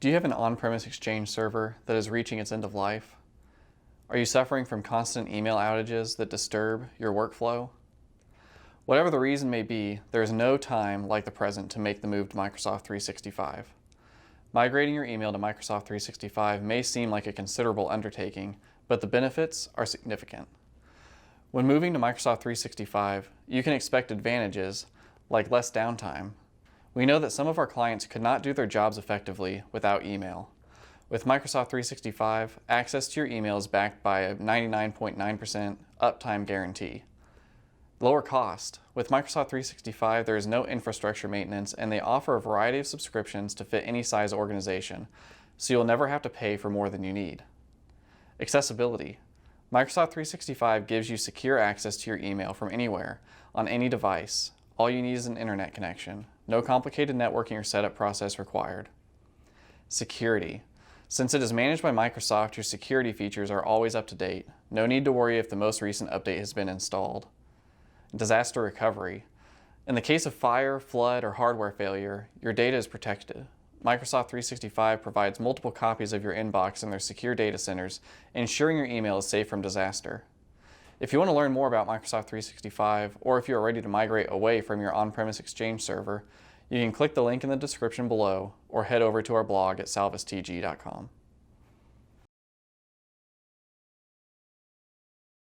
Do you have an on-premise Exchange server that is reaching its end of life? Are you suffering from constant email outages that disturb your workflow? Whatever the reason may be, there is no time like the present to make the move to Microsoft 365. Migrating your email to Microsoft 365 may seem like a considerable undertaking, but the benefits are significant. When moving to Microsoft 365, you can expect advantages like less downtime. We know that some of our clients could not do their jobs effectively without email. With Microsoft 365, access to your email is backed by a 99.9% uptime guarantee. Lower cost. With Microsoft 365, there is no infrastructure maintenance, and they offer a variety of subscriptions to fit any size organization, so you'll never have to pay for more than you need. Accessibility. Microsoft 365 gives you secure access to your email from anywhere, on any device. All you need is an internet connection. No complicated networking or setup process required. Security. Since it is managed by Microsoft, your security features are always up to date. No need to worry if the most recent update has been installed. Disaster recovery. In the case of fire, flood, or hardware failure, your data is protected. Microsoft 365 provides multiple copies of your inbox in their secure data centers, ensuring your email is safe from disaster. If you want to learn more about Microsoft 365, or if you are ready to migrate away from your on-premise Exchange server, you can click the link in the description below or head over to our blog at salvastg.com.